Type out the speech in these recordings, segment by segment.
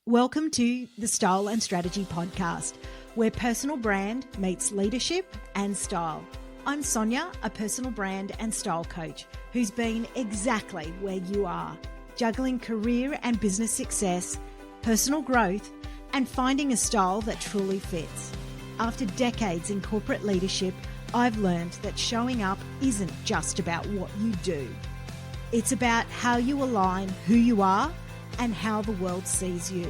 Welcome to the Style and Strategy Podcast, where personal brand meets leadership and style. I'm Sonya, a personal brand and style coach who's been exactly where you are, juggling career and business success, personal growth, and finding a style that truly fits. After decades in corporate leadership, I've learned that showing up isn't just about what you do. It's about how you align who you are and how the world sees you.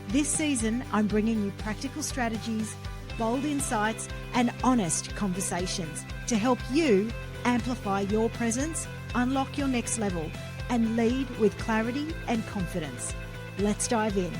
This season, I'm bringing you practical strategies, bold insights, and honest conversations to help you amplify your presence, unlock your next level, and lead with clarity and confidence. Let's dive in.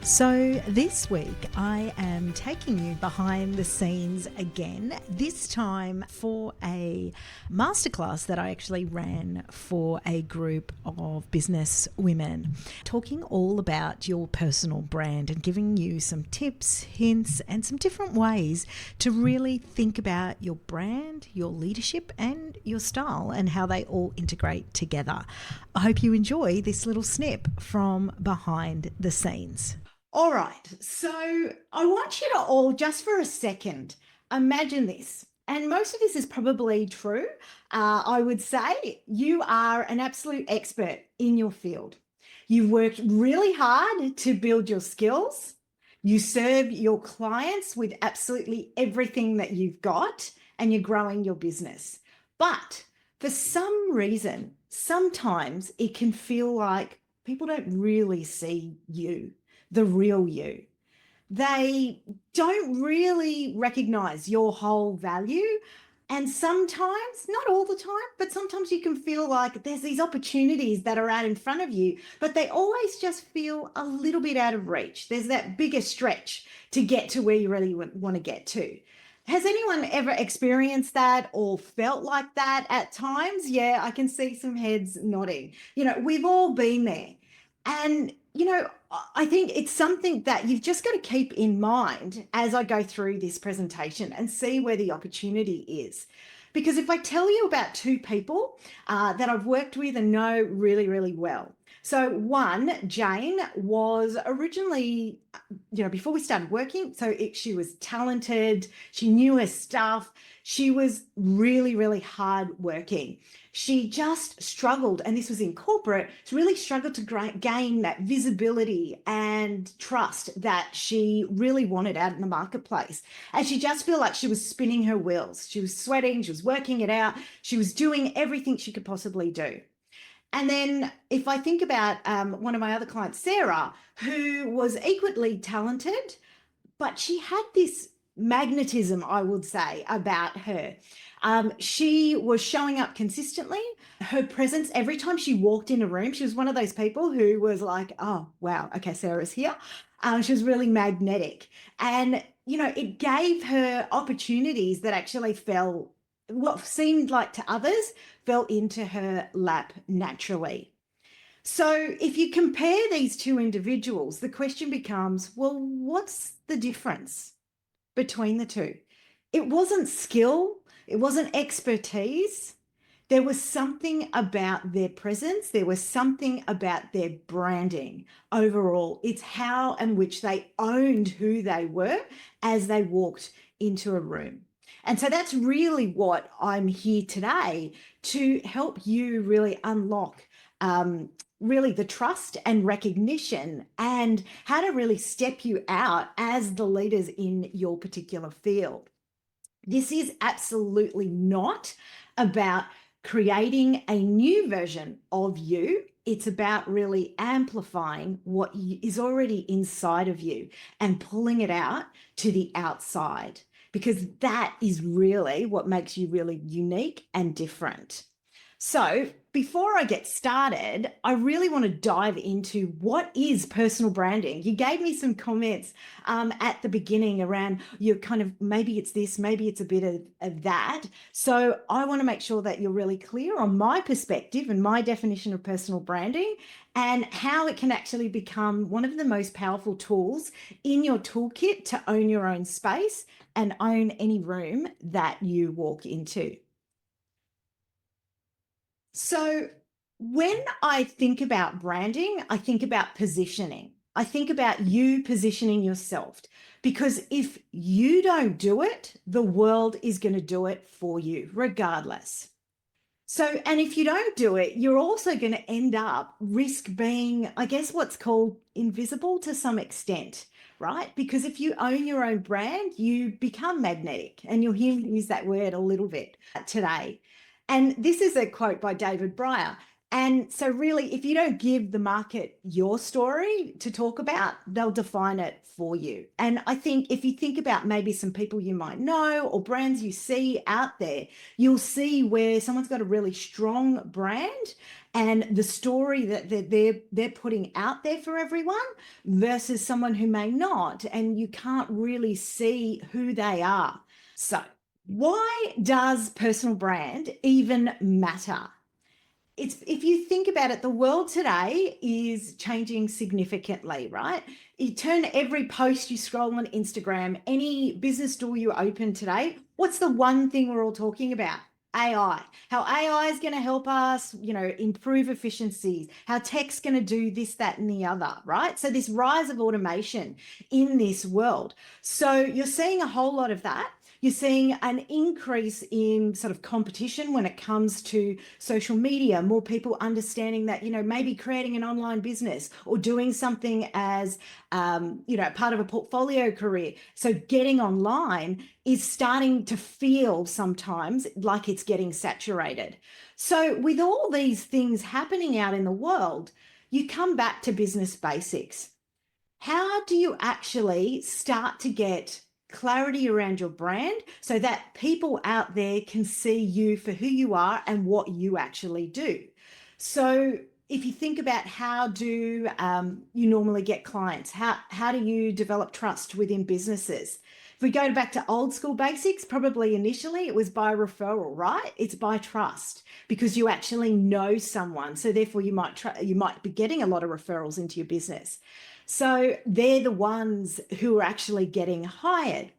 So this week I am taking you behind the scenes again, this time for a masterclass that I actually ran for a group of business women, talking all about your personal brand and giving you some tips, hints, and some different ways to really think about your brand, your leadership, and your style and how they all integrate together. I hope you enjoy this little snip from behind the scenes. All right, so I want you to all, just for a second, imagine this. And most of this is probably true. I would say you are an absolute expert in your field. You've worked really hard to build your skills. You serve your clients with absolutely everything that you've got, and you're growing your business. But for some reason, sometimes it can feel like people don't really see you, the real you. They don't really recognize your whole value. And sometimes, not all the time, but sometimes you can feel like there's these opportunities that are out in front of you, but they always just feel a little bit out of reach. There's that bigger stretch to get to where you really want to get to. Has anyone ever experienced that or felt like that at times? Yeah, I can see some heads nodding. We've all been there. And, I think it's something that you've just got to keep in mind as I go through this presentation and see where the opportunity is. Because if I tell you about two people that I've worked with and know really, really well. So one, Jane, was originally, before we started working, she was talented, she knew her stuff, she was really, really hard working. She just struggled, and this was in corporate, she really struggled to gain that visibility and trust that she really wanted out in the marketplace. And she just felt like she was spinning her wheels. She was sweating, she was working it out, she was doing everything she could possibly do. And then if I think about one of my other clients, Sarah, who was equally talented, but she had this magnetism, I would say, about her. She was showing up consistently. Her presence, every time she walked in a room, she was one of those people who was like, oh, wow, okay, Sarah's here. She was really magnetic. And, it gave her opportunities that actually fell, what seemed like to others, fell into her lap naturally. So if you compare these two individuals, the question becomes, well, what's the difference between the two? It wasn't skill, it wasn't expertise. There was something about their presence. There was something about their branding. Overall, it's how and which they owned who they were as they walked into a room. And so that's really what I'm here today to help you really unlock really the trust and recognition and how to really step you out as the leaders in your particular field. This is absolutely not about creating a new version of you. It's about really amplifying what is already inside of you and pulling it out to the outside, because that is really what makes you really unique and different. So before I get started, I really want to dive into what is personal branding. You gave me some comments at the beginning around your kind of, maybe it's this, maybe it's a bit of that. So I want to make sure that you're really clear on my perspective and my definition of personal branding and how it can actually become one of the most powerful tools in your toolkit to own your own space and own any room that you walk into. So When I think about branding, I think about positioning. I think about you positioning yourself because if you don't do it, the world is going to do it for you, regardless. So, and if you don't do it, you're also going to end up risk being, I guess, what's called invisible to some extent, right? Because if you own your own brand, you become magnetic, and you'll hear me use that word a little bit today. And this is a quote by David Breyer. And so, really, if you don't give the market your story to talk about, they'll define it for you. And I think if you think about maybe some people you might know or brands you see out there, you'll see where someone's got a really strong brand and the story that they're putting out there for everyone versus someone who may not, and you can't really see who they are. So, why does personal brand even matter? It's, if you think about it, the world today is changing significantly, right? You turn every post you scroll on Instagram, any business door you open today, what's the one thing we're all talking about? AI. How AI is going to help us, improve efficiencies, how tech's going to do this, that, and the other, right? So this rise of automation in this world. So you're seeing a whole lot of that. You're seeing an increase in sort of competition when it comes to social media, more people understanding that, maybe creating an online business or doing something as, part of a portfolio career. So getting online is starting to feel sometimes like it's getting saturated. So with all these things happening out in the world, you come back to business basics. How do you actually start to get clarity around your brand so that people out there can see you for who you are and what you actually do? So if you think about how do you normally get clients, how do you develop trust within businesses? If we go back to old school basics, probably initially it was by referral, right? It's by trust because you actually know someone. So therefore you might be getting a lot of referrals into your business. So they're the ones who are actually getting hired.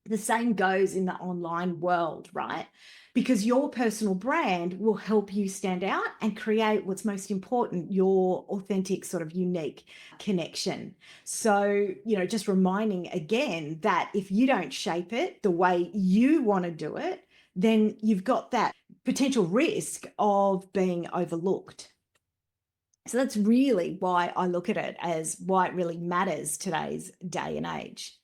The same goes in the online world, right? Because your personal brand will help you stand out and create what's most important, your authentic, sort of unique connection. So, just reminding again that if you don't shape it the way you want to do it, then you've got that potential risk of being overlooked. So that's really why I look at it as why it really matters today's day and age.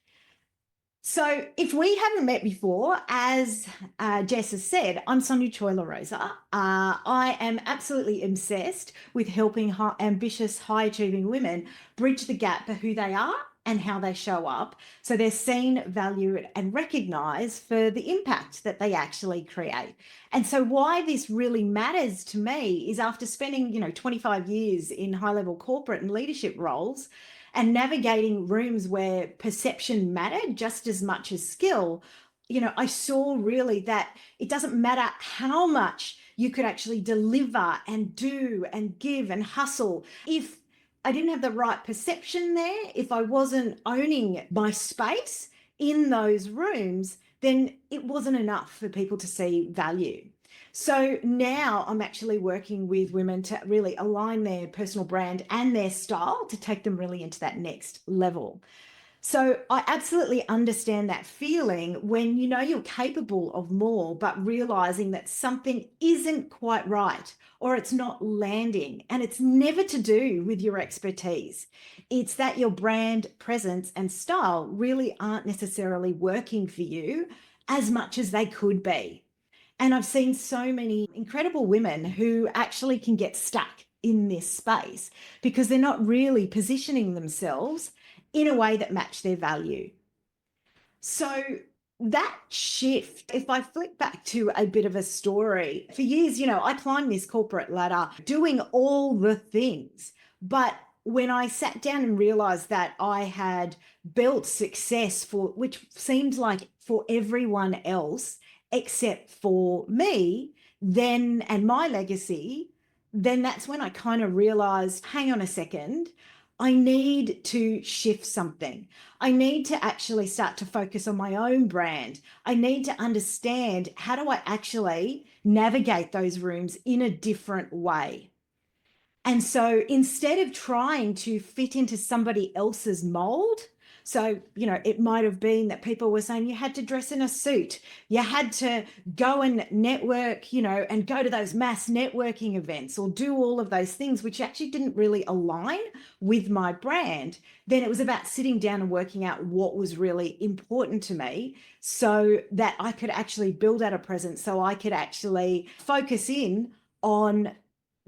So if we haven't met before, as Jess has said, I'm Sonya Choi LaRosa. I am absolutely obsessed with helping ambitious, high-achieving women bridge the gap for who they are and how they show up so they're seen, valued, and recognized for the impact that they actually create. And so why this really matters to me is after spending, 25 years in high-level corporate and leadership roles, and navigating rooms where perception mattered just as much as skill, I saw really that it doesn't matter how much you could actually deliver and do and give and hustle. If I didn't have the right perception there, if I wasn't owning my space in those rooms, then it wasn't enough for people to see value. So now I'm actually working with women to really align their personal brand and their style to take them really into that next level. So I absolutely understand that feeling when you're capable of more, but realizing that something isn't quite right or it's not landing. And it's never to do with your expertise. It's that your brand presence and style really aren't necessarily working for you as much as they could be. And I've seen so many incredible women who actually can get stuck in this space because they're not really positioning themselves in a way that match their value. So that shift, if I flick back to a bit of a story, for years, I climbed this corporate ladder doing all the things. But when I sat down and realized that I had built success for, which seemed like for everyone else except for me, then, and my legacy, then that's when I kind of realized, hang on a second, I need to shift something. I need to actually start to focus on my own brand. I need to understand, how do I actually navigate those rooms in a different way? And so instead of trying to fit into somebody else's mold, so, it might have been that people were saying you had to dress in a suit, you had to go and network, and go to those mass networking events or do all of those things, which actually didn't really align with my brand. Then it was about sitting down and working out what was really important to me so that I could actually build out a presence, so I could actually focus in on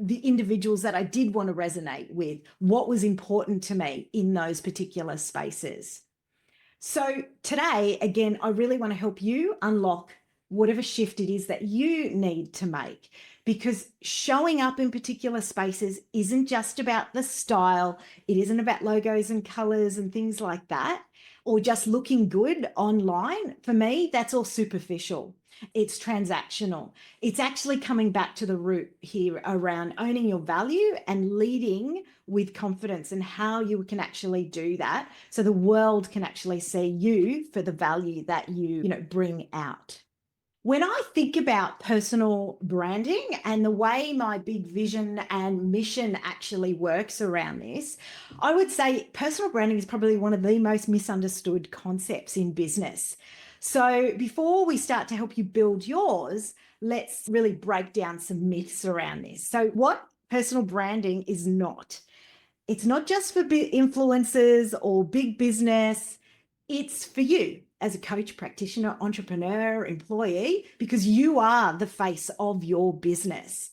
the individuals that I did want to resonate with, what was important to me in those particular spaces. So today, again, I really want to help you unlock whatever shift it is that you need to make, because showing up in particular spaces isn't just about the style. It isn't about logos and colors and things like that, or just looking good online. For me, that's all superficial. It's transactional. It's actually coming back to the root here around owning your value and leading with confidence, and how you can actually do that so the world can actually see you for the value that you bring out. When I think about personal branding and the way my big vision and mission actually works around this, I would say personal branding is probably one of the most misunderstood concepts in business. So before we start to help you build yours, let's really break down some myths around this. So what personal branding is not. It's not just for influencers or big business. It's for you as a coach, practitioner, entrepreneur, employee, because you are the face of your business.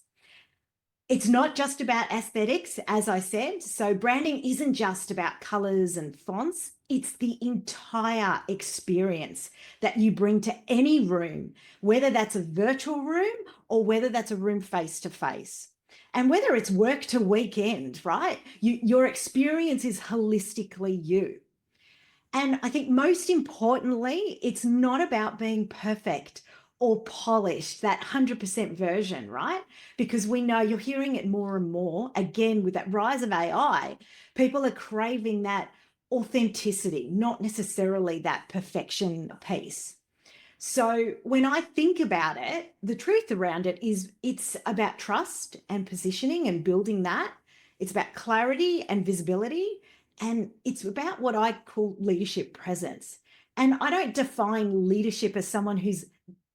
It's not just about aesthetics, as I said. So branding isn't just about colors and fonts. It's the entire experience that you bring to any room, whether that's a virtual room or whether that's a room face-to-face. And whether it's work to weekend, right? Your experience is holistically you. And I think most importantly, it's not about being perfect or polished, that 100% version, right? Because we know, you're hearing it more and more, again, with that rise of AI, people are craving that authenticity, not necessarily that perfection piece. So when I think about it, the truth around it is it's about trust and positioning and building that. It's about clarity and visibility. And it's about what I call leadership presence. And I don't define leadership as someone who's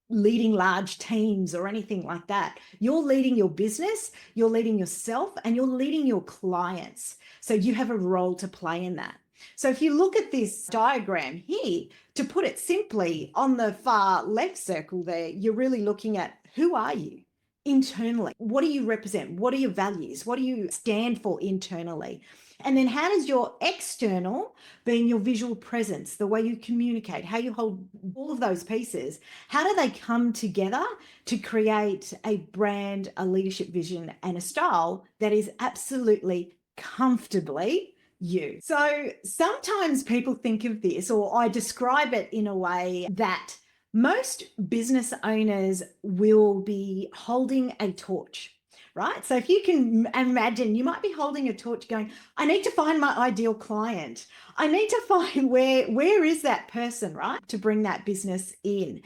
leading large teams or anything like that. You're leading your business, you're leading yourself, and you're leading your clients. So you have a role to play in that. So if you look at this diagram here, to put it simply, on the far left circle there, you're really looking at who are you internally? What do you represent? What are your values? What do you stand for internally? And then how does your external, being your visual presence, the way you communicate, how you hold all of those pieces, how do they come together to create a brand, a leadership vision, and a style that is absolutely comfortably you? So sometimes people think of this, or I describe it in a way that most business owners will be holding a torch, right? So if you can imagine, you might be holding a torch going, I need to find my ideal client. I need to find where is that person, right? To bring that business in,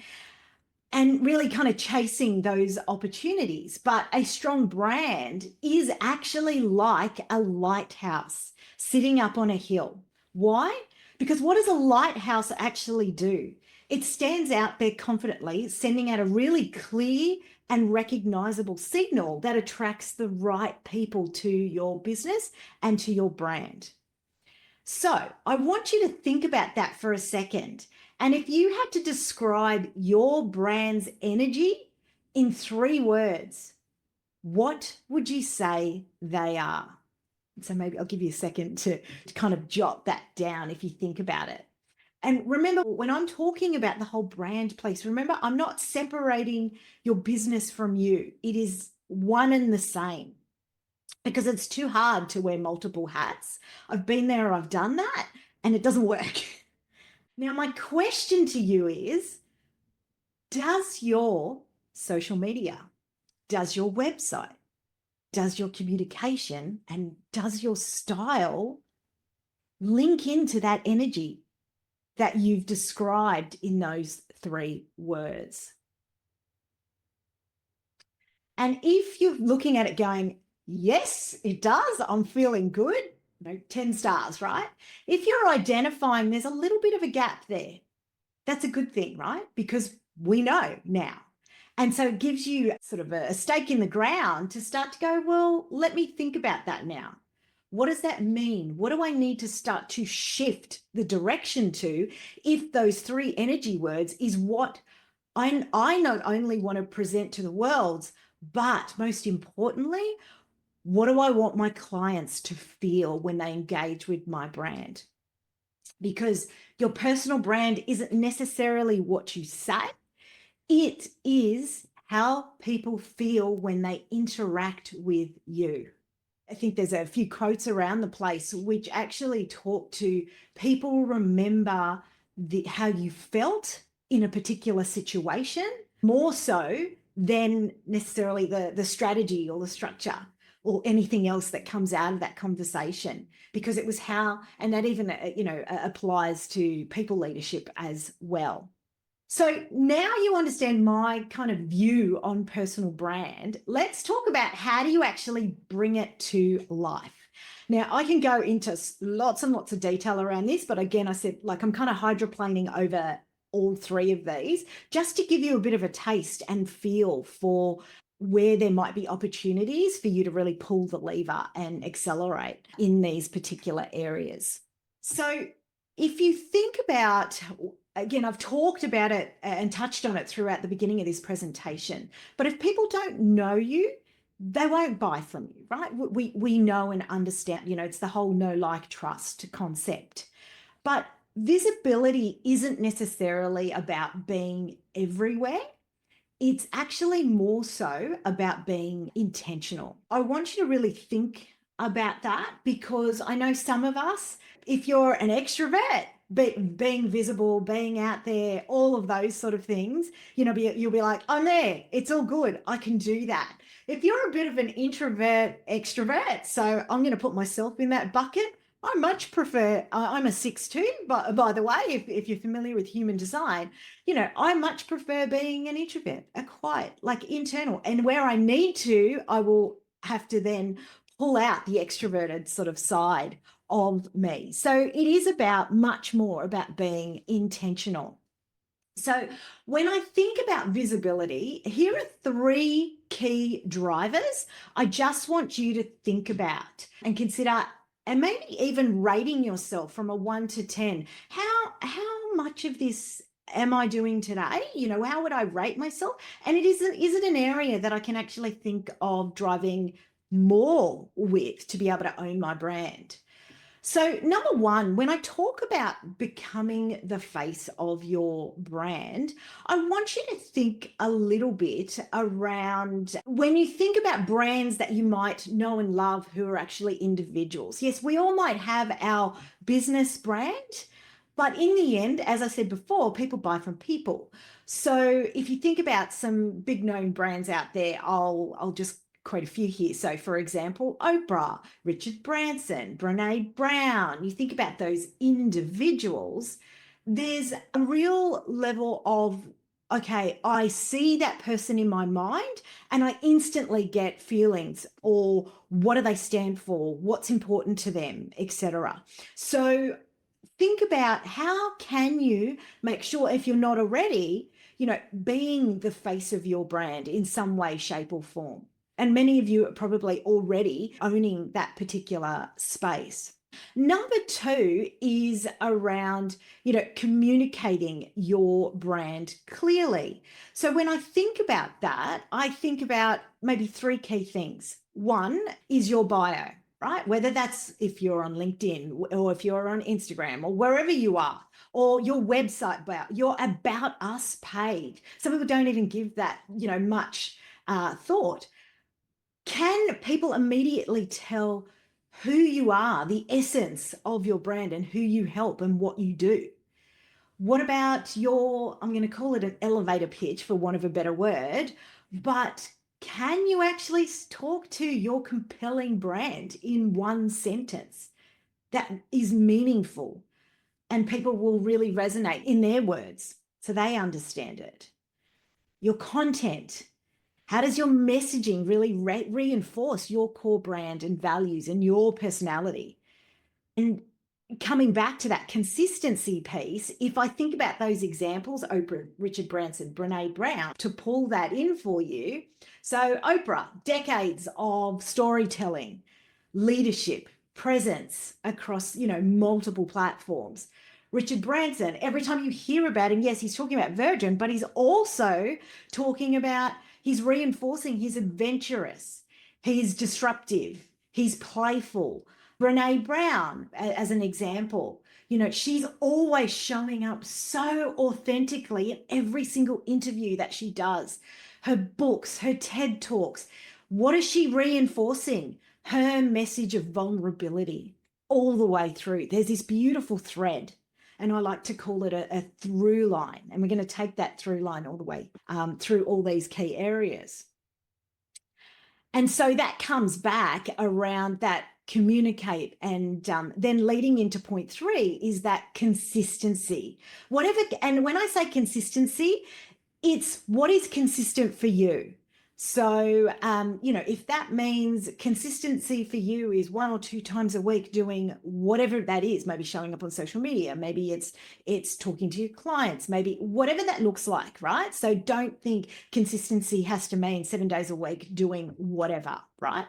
and really kind of chasing those opportunities. But a strong brand is actually like a lighthouse sitting up on a hill. Why? Because what does a lighthouse actually do? It stands out there confidently, sending out a really clear and recognizable signal that attracts the right people to your business and to your brand. So I want you to think about that for a second. And if you had to describe your brand's energy in 3 words, what would you say they are? So maybe I'll give you a second to kind of jot that down if you think about it. And remember, when I'm talking about the whole brand piece, remember, I'm not separating your business from you. It is one and the same, because it's too hard to wear multiple hats. I've been there, I've done that, and it doesn't work. Now, my question to you is, does your social media, does your website, does your communication, and does your style link into that energy that you've described in those 3 words? And if you're looking at it going, Yes, it does. I'm feeling good. 10 stars, right? If you're identifying there's a little bit of a gap there, that's a good thing, right? Because we know now. And so it gives you sort of a stake in the ground to start to go, well, let me think about that now. What does that mean? What do I need to start to shift the direction to if those three energy words is what I not only want to present to the world, but most importantly, what do I want my clients to feel when they engage with my brand? Because your personal brand isn't necessarily what you say, it is how people feel when they interact with you. I think there's a few quotes around the place which actually talk to people remember how you felt in a particular situation more so than necessarily the strategy or the structure or anything else that comes out of that conversation, because it was how, and that even applies to people leadership as well. So now you understand my kind of view on personal brand. Let's talk about how do you actually bring it to life. Now, I can go into lots and lots of detail around this, but again, I said, like, I'm kind of hydroplaning over all three of these just to give you a bit of a taste and feel for where there might be opportunities for you to really pull the lever and accelerate in these particular areas. So if you think about, again, I've talked about it and touched on it throughout the beginning of this presentation, but if people don't know you, they won't buy from you, right? We know and understand, it's the whole know, like, trust concept. But visibility isn't necessarily about being everywhere. It's actually more so about being intentional. I want you to really think about that, because I know some of us, if you're an extrovert, being visible, being out there, all of those sort of things, you'll be like, I'm there, it's all good, I can do that. If you're a bit of an introvert extrovert, so I'm going to put myself in that bucket, I much prefer, I'm a 6'2", but by the way, if you're familiar with human design, I much prefer being an introvert, a quiet, like internal. And where I need to, I will have to then pull out the extroverted sort of side of me. So it is about much more about being intentional. So when I think about visibility, here are three key drivers I just want you to think about and consider, and maybe even rating yourself from a 1 to 10. How much of this am I doing today? How would I rate myself? And is it an area that I can actually think of driving more with to be able to own my brand? So, number one, when I talk about becoming the face of your brand, I want you to think a little bit around when you think about brands that you might know and love who are actually individuals. Yes, we all might have our business brand, but in the end, as I said before, people buy from people. So, if you think about some big known brands out there, I'll just quite a few here. So, for example, Oprah, Richard Branson, Brene Brown. You think about those individuals, there's a real level of, okay, I see that person in my mind and I instantly get feelings, or what do they stand for? What's important to them, etc. So think about how can you make sure, if you're not already, being the face of your brand in some way, shape, or form. And many of you are probably already owning that particular space. Number two is around, communicating your brand clearly. So when I think about that, I think about maybe three key things. One is your bio, right? Whether that's if you're on LinkedIn or if you're on Instagram or wherever you are, or your website about your About Us page. Some people don't even give that, much thought. Can people immediately tell who you are, the essence of your brand and who you help and what you do? What about your, I'm going to call it an elevator pitch for want of a better word, but can you actually talk to your compelling brand in one sentence that is meaningful and people will really resonate in their words so they understand it? Your content. How does your messaging really reinforce your core brand and values and your personality? And coming back to that consistency piece, if I think about those examples, Oprah, Richard Branson, Brene Brown, to pull that in for you. So Oprah, decades of storytelling, leadership, presence across, multiple platforms. Richard Branson, every time you hear about him, yes, he's talking about Virgin, but he's also talking about, he's reinforcing he's adventurous, he's disruptive, he's playful. Brene Brown, as an example, she's always showing up so authentically in every single interview that she does. Her books, her TED Talks, what is she reinforcing? Her message of vulnerability all the way through. There's this beautiful thread, and I like to call it a through line. And we're going to take that through line all the way through all these key areas. And so that comes back around that communicate, and then leading into point 3 is that consistency. And when I say consistency, it's what is consistent for you. So, if that means consistency for you is 1 or 2 times a week doing whatever that is, maybe showing up on social media, maybe it's talking to your clients, maybe whatever that looks like, right? So don't think consistency has to mean 7 days a week doing whatever, right?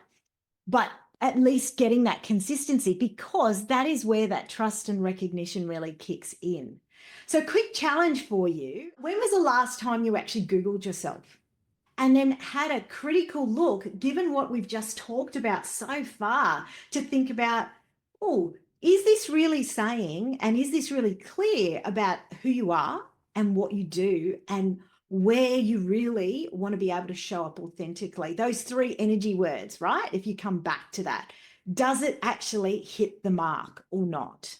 But at least getting that consistency, because that is where that trust and recognition really kicks in. So quick challenge for you. When was the last time you actually Googled yourself? And then had a critical look, given what we've just talked about so far, to think about, is this really saying, and is this really clear about who you are and what you do and where you really want to be able to show up authentically? Those 3 energy words, right? If you come back to that, does it actually hit the mark or not?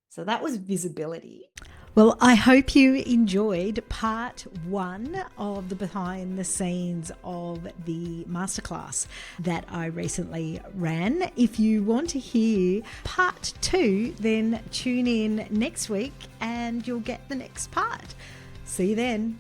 So that was visibility. Well, I hope you enjoyed part 1 of the behind the scenes of the masterclass that I recently ran. If you want to hear part 2, then tune in next week and you'll get the next part. See you then.